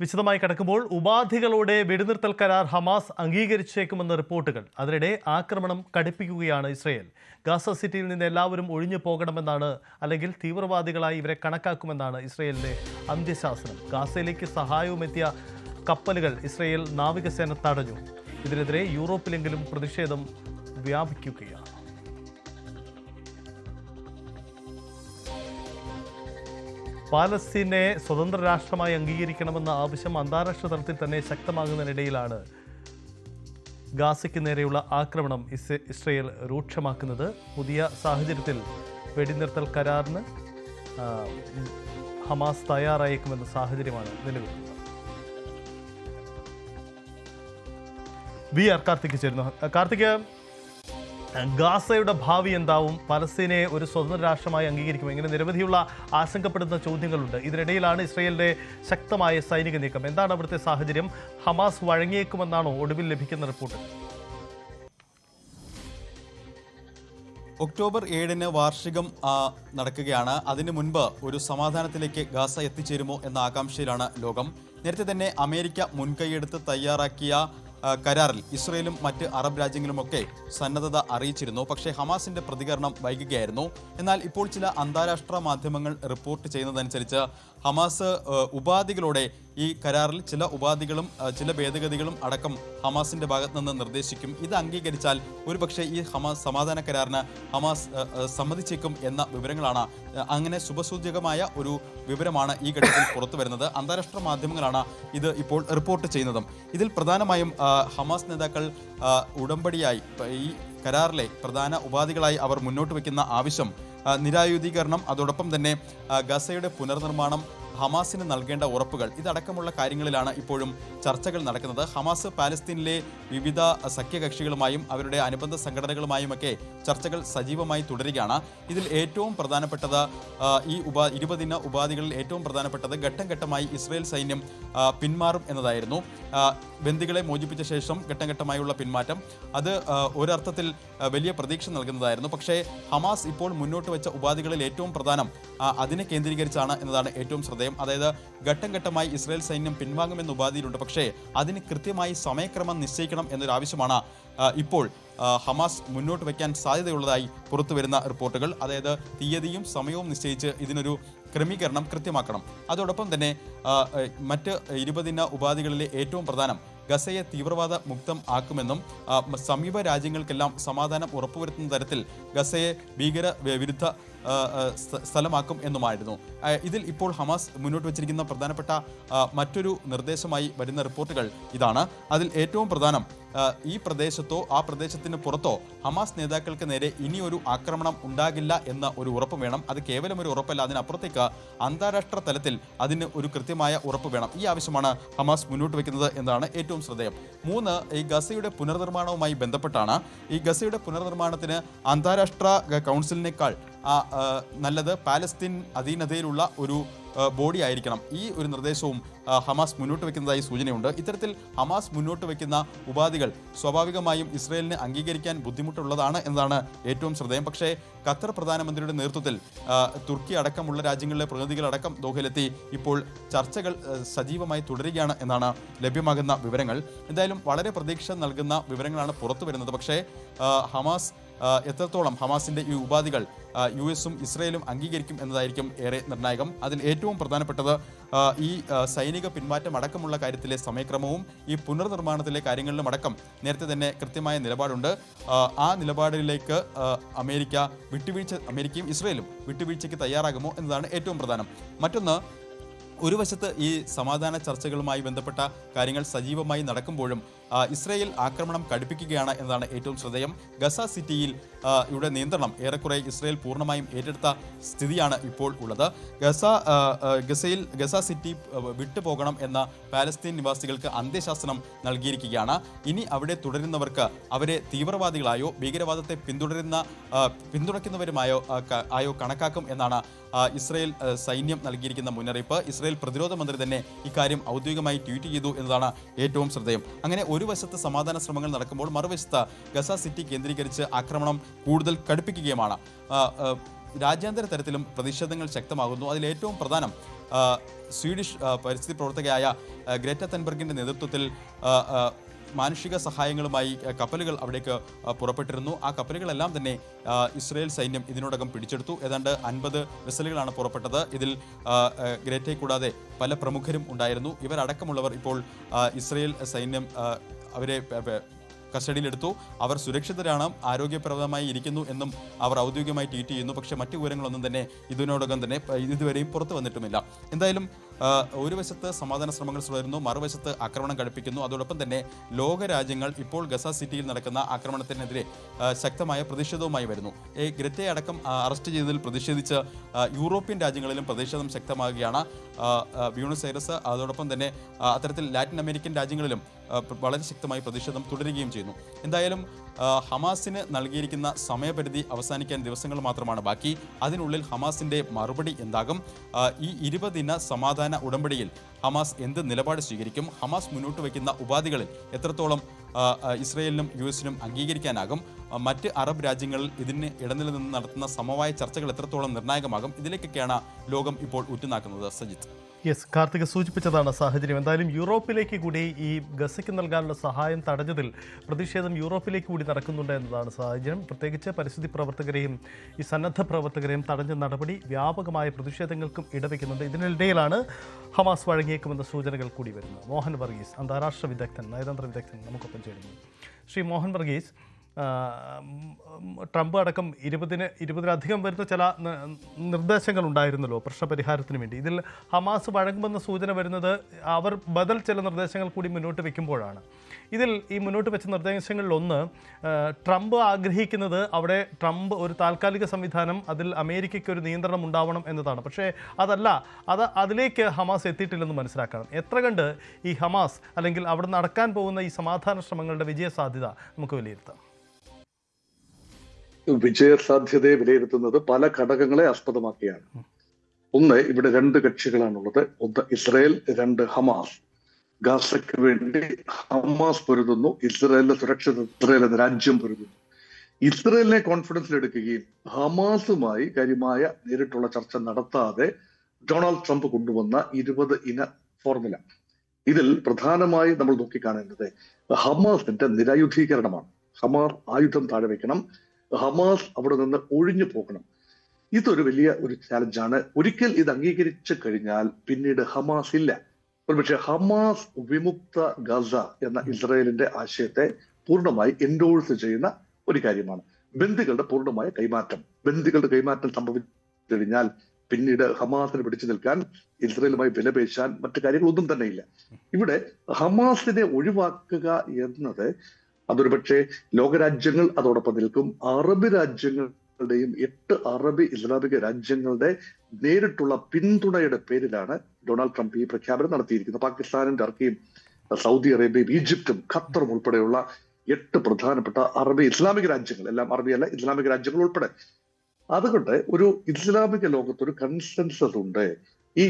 വിശദമായി കടക്കുമ്പോൾ ഉപാധികളോടെ വെടിനിർത്തൽ കരാർ ഹമാസ് അംഗീകരിച്ചേക്കുമെന്ന റിപ്പോർട്ടുകൾ. അതിനിടെ ആക്രമണം കടുപ്പിക്കുകയാണ് ഇസ്രയേൽ. ഗാസ സിറ്റിയിൽ നിന്ന് എല്ലാവരും ഒഴിഞ്ഞു പോകണമെന്നാണ്, അല്ലെങ്കിൽ തീവ്രവാദികളായി ഇവരെ കണക്കാക്കുമെന്നാണ് ഇസ്രയേലിന്റെ അന്ത്യശാസനം. ഗാസയിലേക്ക് സഹായവുമെത്തിയ കപ്പലുകൾ ഇസ്രയേൽ നാവികസേന തടഞ്ഞു. ഇതിനെതിരെ യൂറോപ്പിലെങ്കിലും പ്രതിഷേധം വ്യാപിക്കുകയാണ്. പാലസ്തീനെ സ്വതന്ത്ര രാഷ്ട്രമായി അംഗീകരിക്കണമെന്ന ആവശ്യം അന്താരാഷ്ട്ര തലത്തിൽ തന്നെ ശക്തമാകുന്നതിനിടയിലാണ് ഗാസയ്ക്ക് നേരെയുള്ള ആക്രമണം ഇസ്രയേൽ രൂക്ഷമാക്കുന്നത്. പുതിയ സാഹചര്യത്തിൽ വെടിനിർത്തൽ കരാറിന് ഹമാസ് തയ്യാറായേക്കുമെന്ന സാഹചര്യമാണ് നിലവിലുള്ളത്. VR കാർത്തിക് ചേരുന്നു. കാർത്തിക്, ഗാസയുടെ ഭാവി എന്താവും? പലസ്തീനെ ഒരു സ്വതന്ത്ര രാഷ്ട്രമായി അംഗീകരിക്കുമോ? ഇങ്ങനെ നിരവധിയുള്ള ആശങ്കപ്പെടുന്ന ചോദ്യങ്ങളുണ്ട്. ഇതിനിടയിലാണ് ഇസ്രയേലിന്റെ ശക്തമായ സൈനിക നീക്കം. എന്താണ് അവിടുത്തെ സാഹചര്യം? ഹമാസ് വഴങ്ങിയേക്കുമെന്നാണോ ഒടുവിൽ ലഭിക്കുന്ന റിപ്പോർട്ട്? ഒക്ടോബർ 7-ന് വാർഷികം നടക്കുകയാണ്. അതിനു മുൻപ് ഒരു സമാധാനത്തിലേക്ക് ഗാസ എത്തിച്ചേരുമോ എന്ന ആകാംക്ഷയിലാണ് ലോകം. നേരത്തെ തന്നെ അമേരിക്ക മുൻകൈയെടുത്ത് തയ്യാറാക്കിയ കരാറിൽ ഇസ്രയേലും മറ്റ് അറബ് രാജ്യങ്ങളുമൊക്കെ സന്നദ്ധത അറിയിച്ചിരുന്നു. പക്ഷേ ഹമാസിന്റെ പ്രതികരണം വൈകുകയായിരുന്നു. എന്നാൽ ഇപ്പോൾ ചില അന്താരാഷ്ട്ര മാധ്യമങ്ങൾ റിപ്പോർട്ട് ചെയ്യുന്നതനുസരിച്ച് ഹമാസ് ഉപാധികളോടെ ഈ കരാറിൽ ചില ഉപാധികളും ചില ഭേദഗതികളും അടക്കം ഹമാസിന്റെ ഭാഗത്ത് നിന്ന് നിർദ്ദേശിക്കും. ഇത് അംഗീകരിച്ചാൽ ഒരുപക്ഷെ ഈ ഹമാസ് സമാധാന കരാറിന് ഹമാസ് സമ്മതിച്ചേക്കും എന്ന വിവരങ്ങളാണ്, അങ്ങനെ ശുഭസൂചകമായ ഒരു വിവരമാണ് ഈ ഘട്ടത്തിൽ പുറത്തു വരുന്നത്. അന്താരാഷ്ട്ര മാധ്യമങ്ങളാണ് ഇത് ഇപ്പോൾ റിപ്പോർട്ട് ചെയ്യുന്നതും. ഇതിൽ പ്രധാനമായും ഹമാസ് നേതാക്കൾ ഉടമ്പടിയായി ഈ കരാറിലെ പ്രധാന ഉപാധികളായി അവർ മുന്നോട്ട് വയ്ക്കുന്ന ആവശ്യം നിരായുധീകരണം, അതോടൊപ്പം തന്നെ ഗസയുടെ പുനർനിർമ്മാണം, ഹമാസിന് നൽകേണ്ട ഉറപ്പുകൾ, ഇതടക്കമുള്ള കാര്യങ്ങളിലാണ് ഇപ്പോഴും ചർച്ചകൾ നടക്കുന്നത്. ഹമാസ് പാലസ്തീനിലെ വിവിധ സഖ്യകക്ഷികളുമായും അവരുടെ അനുബന്ധ സംഘടനകളുമായുമൊക്കെ ചർച്ചകൾ സജീവമായി തുടരുകയാണ്. ഇതിൽ ഏറ്റവും പ്രധാനപ്പെട്ടത് ഈ 20 ദിന ഉപാധികളിൽ ഏറ്റവും പ്രധാനപ്പെട്ടത് ഘട്ടം ഘട്ടമായി ഇസ്രയേൽ സൈന്യം പിന്മാറും എന്നതായിരുന്നു. ബന്ദികളെ മോചിപ്പിച്ച ശേഷം ഘട്ടം ഘട്ടമായുള്ള പിന്മാറ്റം, അത് ഒരർത്ഥത്തിൽ വലിയ പ്രതീക്ഷ നൽകുന്നതായിരുന്നു. പക്ഷേ ഹമാസ് ഇപ്പോൾ മുന്നോട്ട് വെച്ച ഉപാധികളിൽ ഏറ്റവും പ്രധാനം അതിനെ കേന്ദ്രീകരിച്ചാണ് എന്നതാണ് ഏറ്റവും ശ്രദ്ധേയം. അതായത് ഘട്ടം ഘട്ടമായി ഇസ്രയേൽ സൈന്യം പിൻവാങ്ങുമെന്ന ഉപാധിയിലുണ്ട്. പക്ഷേ അതിന് കൃത്യമായി സമയക്രമം നിശ്ചയിക്കണം എന്നൊരു ആവശ്യമാണ് ഇപ്പോൾ ഹമാസ് മുന്നോട്ട് വയ്ക്കാൻ സാധ്യതയുള്ളതായി പുറത്തു വരുന്ന റിപ്പോർട്ടുകൾ. അതായത് തീയതിയും സമയവും നിശ്ചയിച്ച് ഇതിനൊരു ക്രമീകരണം കൃത്യമാക്കണം. അതോടൊപ്പം തന്നെ മറ്റ് 20 ദിന ഉപാധികളിലെ ഏറ്റവും പ്രധാനം ഗസയെ തീവ്രവാദ മുക്തം ആക്കുമെന്നും സമീപ രാജ്യങ്ങൾക്കെല്ലാം സമാധാനം ഉറപ്പുവരുത്തുന്ന തരത്തിൽ ഗസയെ ഭീകര വിരുദ്ധ സ്ഥലമാക്കും എന്നുമായിരുന്നു. ഇതിൽ ഇപ്പോൾ ഹമാസ് മുന്നോട്ട് വച്ചിരിക്കുന്ന പ്രധാനപ്പെട്ട മറ്റൊരു നിർദ്ദേശമായി വരുന്ന റിപ്പോർട്ടുകൾ ഇതാണ്. അതിൽ ഏറ്റവും പ്രധാനം, ഈ പ്രദേശത്തോ ആ പ്രദേശത്തിന് പുറത്തോ ഹമാസ് നേതാക്കൾക്ക് നേരെ ഇനിയൊരു ആക്രമണം ഉണ്ടാകില്ല എന്ന ഒരു ഉറപ്പ് വേണം. അത് കേവലം ഒരു ഉറപ്പല്ല, അതിനപ്പുറത്തേക്ക് അന്താരാഷ്ട്ര തലത്തിൽ അതിന് ഒരു കൃത്യമായ ഉറപ്പ് വേണം. ഈ ആവശ്യമാണ് ഹമാസ് മുന്നോട്ട് വയ്ക്കുന്നത് എന്നതാണ് ഏറ്റവും ശ്രദ്ധേയം. 3, ഈ ഗസയുടെ പുനർനിർമ്മാണവുമായി ബന്ധപ്പെട്ടാണ്. ഈ ഗസയുടെ പുനർനിർമ്മാണത്തിന് അന്താരാഷ്ട്ര കൗൺസിലിനേക്കാൾ നല്ലത് പാലസ്തീൻ അധീനതയിലുള്ള ഒരു ബോഡി ആയിരിക്കണം. ഈ ഒരു നിർദ്ദേശവും ഹമാസ് മുന്നോട്ട് വയ്ക്കുന്നതായി സൂചനയുണ്ട്. ഇത്തരത്തിൽ ഹമാസ് മുന്നോട്ട് വയ്ക്കുന്ന ഉപാധികൾ സ്വാഭാവികമായും ഇസ്രയേലിന് അംഗീകരിക്കാൻ ബുദ്ധിമുട്ടുള്ളതാണ് എന്നതാണ് ഏറ്റവും ശ്രദ്ധേയം. പക്ഷേ ഖത്തർ പ്രധാനമന്ത്രിയുടെ നേതൃത്വത്തിൽ തുർക്കി അടക്കമുള്ള രാജ്യങ്ങളിലെ പ്രതിനിധികളടക്കം ദോഹയിലെത്തി ഇപ്പോൾ ചർച്ചകൾ സജീവമായി തുടരുകയാണ് എന്നാണ് ലഭ്യമാകുന്ന വിവരങ്ങൾ. എന്തായാലും വളരെ പ്രതീക്ഷ നൽകുന്ന വിവരങ്ങളാണ് പുറത്തു വരുന്നത്. പക്ഷേ ഹമാസ് എത്രത്തോളം ഹമാസിന്റെ ഈ ഉപാധികൾ US-ഉം ഇസ്രയേലും അംഗീകരിക്കും എന്നതായിരിക്കും ഏറെ നിർണായകം. അതിൽ ഏറ്റവും പ്രധാനപ്പെട്ടത് ഈ സൈനിക പിന്മാറ്റം അടക്കമുള്ള കാര്യത്തിലെ സമയക്രമവും ഈ പുനർനിർമ്മാണത്തിലെ കാര്യങ്ങളിലും അടക്കം നേരത്തെ തന്നെ കൃത്യമായ നിലപാടുണ്ട്. ആ നിലപാടിലേക്ക് അമേരിക്കയും ഇസ്രയേലും വിട്ടുവീഴ്ചയ്ക്ക് തയ്യാറാകുമോ എന്നതാണ് ഏറ്റവും പ്രധാനം. മറ്റൊന്ന്, ഒരു വശത്ത് ഈ സമാധാന ചർച്ചകളുമായി ബന്ധപ്പെട്ട കാര്യങ്ങൾ സജീവമായി നടക്കുമ്പോഴും ഇസ്രയേൽ ആക്രമണം കടുപ്പിക്കുകയാണ് എന്നതാണ് ഏറ്റവും ശ്രദ്ധേയം. ഗസ സിറ്റിയിൽ ഇവിടെ നിയന്ത്രണം ഏറെക്കുറെ ഇസ്രയേൽ പൂർണ്ണമായും ഏറ്റെടുത്ത സ്ഥിതിയാണ് ഇപ്പോൾ ഉള്ളത്. ഗസ സിറ്റി വിട്ടുപോകണം എന്ന പാലസ്തീൻ നിവാസികൾക്ക് അന്ത്യശാസനം നൽകിയിരിക്കുകയാണ്. ഇനി അവിടെ തുടരുന്നവർക്ക് അവരെ തീവ്രവാദികളായോ ഭീകരവാദത്തെ പിന്തുണയ്ക്കുന്നവരുമായോ കണക്കാക്കും എന്നാണ് ഇസ്രയേൽ സൈന്യം നൽകിയിരിക്കുന്ന മുന്നറിയിപ്പ്. ഇസ്രയേൽ പ്രതിരോധ മന്ത്രി തന്നെ ഇക്കാര്യം ഔദ്യോഗികമായി ട്വീറ്റ് ചെയ്തു എന്നതാണ് ഏറ്റവും ശ്രദ്ധേയം. അങ്ങനെ ഒരു വശത്ത് സമാധാന ശ്രമങ്ങൾ നടക്കുമ്പോൾ മറുവശത്ത് ഗസ സിറ്റി കേന്ദ്രീകരിച്ച് ആക്രമണം കൂടുതൽ കടുപ്പിക്കുകയുമാണ്. രാജ്യാന്തര തലത്തിലും പ്രതിഷേധങ്ങൾ ശക്തമാകുന്നു. അതിലേറ്റവും പ്രധാനം സ്വീഡിഷ് പരിസ്ഥിതി പ്രവർത്തകയായ ഗ്രേറ്റ തെൻബർഗിൻ്റെ നേതൃത്വത്തിൽ മാനുഷിക സഹായങ്ങളുമായി കപ്പലുകൾ അവിടേക്ക് പുറപ്പെട്ടിരുന്നു. ആ കപ്പലുകളെല്ലാം തന്നെ ഇസ്രയേൽ സൈന്യം ഇതിനോടകം പിടിച്ചെടുത്തു. ഏതാണ്ട് 50 വെസലുകളാണ് പുറപ്പെട്ടത്. ഇതിൽ ഗ്രേറ്റയെ കൂടാതെ പല പ്രമുഖരും ഉണ്ടായിരുന്നു. ഇവരടക്കമുള്ളവർ ഇപ്പോൾ ഇസ്രയേൽ സൈന്യം അവരെ കസ്റ്റഡിയിലെടുത്തു. അവർ സുരക്ഷിതരാണ്, ആരോഗ്യപ്രദമായി ഇരിക്കുന്നു എന്നും അവർ ഔദ്യോഗികമായി ട്വീറ്റ് ചെയ്യുന്നു. പക്ഷേ മറ്റു വിവരങ്ങളൊന്നും തന്നെ ഇതിനോടകം തന്നെ ഇതുവരെയും പുറത്തു വന്നിട്ടുമില്ല. എന്തായാലും ഒരു വശത്ത് സമാധാന ശ്രമങ്ങൾ തുടരുന്നു, മറുവശത്ത് ആക്രമണം കടുപ്പിക്കുന്നു. അതോടൊപ്പം തന്നെ ലോകരാജ്യങ്ങൾ ഇപ്പോൾ ഗസ സിറ്റിയിൽ നടക്കുന്ന ആക്രമണത്തിനെതിരെ ശക്തമായ പ്രതിഷേധവുമായി വരുന്നു. ഗ്രറ്റയെ അടക്കം അറസ്റ്റ് ചെയ്തതിൽ പ്രതിഷേധിച്ച് യൂറോപ്യൻ രാജ്യങ്ങളിലും പ്രതിഷേധം ശക്തമാകുകയാണ്. ബ്യൂണസ് ഐറസ് അതോടൊപ്പം തന്നെ അത്തരത്തിൽ ലാറ്റിൻ അമേരിക്കൻ രാജ്യങ്ങളിലും വളരെ ശക്തമായി പ്രതിഷേധം തുടരുകയും ചെയ്യുന്നു. എന്തായാലും ഹമാസിന് നൽകിയിരിക്കുന്ന സമയപരിധി അവസാനിക്കാൻ ദിവസങ്ങൾ മാത്രമാണ് ബാക്കി. അതിനുള്ളിൽ ഹമാസിൻ്റെ മറുപടി എന്താകും? ഈ 20 ദിന സമാധാന ഉടമ്പടിയിൽ ഹമാസ് എന്ത് നിലപാട് സ്വീകരിക്കും? ഹമാസ് മുന്നോട്ട് വയ്ക്കുന്ന ഉപാധികളിൽ എത്രത്തോളം ഇസ്രയേലിനും US-നും അംഗീകരിക്കാനാകും? മറ്റ് അറബ് രാജ്യങ്ങളിൽ ഇതിന് ഇടനില നിന്ന് നടത്തുന്ന സമവായ ചർച്ചകൾ എത്രത്തോളം നിർണായകമാകും? ഇതിലേക്കൊക്കെയാണ് ലോകം ഇപ്പോൾ ഉറ്റുനാക്കുന്നത്. സജിത്ത്. യെസ്, കാർത്തിക സൂചിപ്പിച്ചതാണ് സാഹചര്യം. എന്തായാലും യൂറോപ്പിലേക്ക് കൂടി ഈ ഗസയ്ക്ക് നൽകാനുള്ള സഹായം തടഞ്ഞതിൽ പ്രതിഷേധം യൂറോപ്പിലേക്ക് കൂടി നടക്കുന്നുണ്ട് എന്നതാണ് സാഹചര്യം. പ്രത്യേകിച്ച് പരിസ്ഥിതി പ്രവർത്തകരെയും ഈ സന്നദ്ധ പ്രവർത്തകരെയും തടഞ്ഞ നടപടി വ്യാപകമായ പ്രതിഷേധങ്ങൾക്കും ഇടവയ്ക്കുന്നുണ്ട്. ഇതിനിടയിലാണ് ഹമാസ് വഴങ്ങിയേക്കുമെന്ന സൂചനകൾ കൂടി വരുന്നത്. മോഹൻ വർഗീസ്, അന്താരാഷ്ട്ര വിദഗ്ധൻ, നയതന്ത്ര വിദഗ്ധൻ, നമുക്കൊപ്പം ചേരുന്നു. ശ്രീ മോഹൻ വർഗീസ്, ട്രംപ് അടക്കം 20-ലധികം വരുന്ന ചില നിർദ്ദേശങ്ങൾ ഉണ്ടായിരുന്നല്ലോ പ്രശ്നപരിഹാരത്തിന് വേണ്ടി. ഇതിൽ ഹമാസ് വഴങ്ങുമെന്ന സൂചന വരുന്നത് അവർ ബദൽ ചില നിർദ്ദേശങ്ങൾ കൂടി മുന്നോട്ട് വയ്ക്കുമ്പോഴാണ്. ഇതിൽ ഈ മുന്നോട്ട് വെച്ച നിർദ്ദേശങ്ങളിലൊന്ന് ട്രംപ് ആഗ്രഹിക്കുന്നത് അവിടെ ട്രംപ് ഒരു താൽക്കാലിക സംവിധാനം, അതിൽ അമേരിക്കയ്ക്ക് ഒരു നിയന്ത്രണം ഉണ്ടാവണം എന്നതാണ്. പക്ഷേ അതിലേക്ക് ഹമാസ് എത്തിയിട്ടില്ലെന്ന് മനസ്സിലാക്കണം. എത്ര കണ്ട് ഈ ഹമാസ് അല്ലെങ്കിൽ അവിടെ നടക്കാൻ പോകുന്ന ഈ സമാധാന ശ്രമങ്ങളുടെ വിജയസാധ്യത നമുക്ക് വിലയിരുത്താം? വിജയസാധ്യതയെ വിലയിരുത്തുന്നത് പല ഘടകങ്ങളെ ആസ്പദമാക്കിയാണ്. ഒന്ന്, ഇവിടെ 2 കക്ഷികളാണുള്ളത്. ഒന്ന് ഇസ്രായേൽ, 2 ഹമാസ്. ഗാസയ്ക്ക് വേണ്ടി ഹമാസ് പൊരുതുന്നു, ഇസ്രായേലിന്റെ സുരക്ഷിത ഇസ്രായേൽ എന്ന രാജ്യം പൊരുതുന്നു. ഇസ്രായേലിനെ കോൺഫിഡൻസിലെടുക്കുകയും ഹമാസുമായി കാര്യമായ നേരിട്ടുള്ള ചർച്ച നടത്താതെ ഡൊണാൾഡ് ട്രംപ് കൊണ്ടുവന്ന 20 ഇന ഫോർമുല, ഇതിൽ പ്രധാനമായി നമ്മൾ നോക്കിക്കാണേണ്ടത് ഹമാസിന്റെ നിരായുധീകരണമാണ്. ഹമാസ് ആയുധം താഴെ വയ്ക്കണം, ഹമാസ് അവിടെ നിന്ന് ഒഴിഞ്ഞു പോകണം. ഇതൊരു വലിയ ഒരു ചാലഞ്ചാണ്. ഒരിക്കൽ ഇത് അംഗീകരിച്ചു കഴിഞ്ഞാൽ പിന്നീട് ഹമാസ് ഇല്ല. ഒരുപക്ഷെ ഹമാസ് വിമുക്ത ഗസ എന്ന ഇസ്രായേലിന്റെ ആശയത്തെ പൂർണ്ണമായി എൻഡോഴ്സ് ചെയ്യുന്ന ഒരു കാര്യമാണ്. ബന്ദികളുടെ പൂർണ്ണമായ കൈമാറ്റം. ബന്ദികളുടെ കൈമാറ്റം സംഭവിച്ചു കഴിഞ്ഞാൽ പിന്നീട് ഹമാസിനെ പിടിച്ചു നിൽക്കാൻ, ഇസ്രായേലുമായി വിലപേശാൻ മറ്റു കാര്യങ്ങളൊന്നും തന്നെ ഇല്ല. ഇവിടെ ഹമാസിനെ ഒഴിവാക്കുക എന്നത് അതൊരു പക്ഷേ ലോകരാജ്യങ്ങൾ അതോടൊപ്പം നിൽക്കും. അറബ് രാജ്യങ്ങളുടെയും 8 അറബ് ഇസ്ലാമിക രാജ്യങ്ങളുടെ നേരിട്ടുള്ള പിന്തുണയുടെ പേരിലാണ് ഡൊണാൾഡ് ട്രംപ് ഈ പ്രഖ്യാപനം നടത്തിയിരിക്കുന്നത്. പാകിസ്ഥാനും ടർക്കിയും സൗദി അറേബ്യയും ഈജിപ്തും ഖത്തറും ഉൾപ്പെടെയുള്ള 8 പ്രധാനപ്പെട്ട അറബ് ഇസ്ലാമിക രാജ്യങ്ങൾ, എല്ലാം അറബിയല്ല, ഇസ്ലാമിക രാജ്യങ്ങൾ ഉൾപ്പെടെ. അതുകൊണ്ട് ഒരു ഇസ്ലാമിക ലോകത്തൊരു കൺസെൻസസ് ഉണ്ട്. ഈ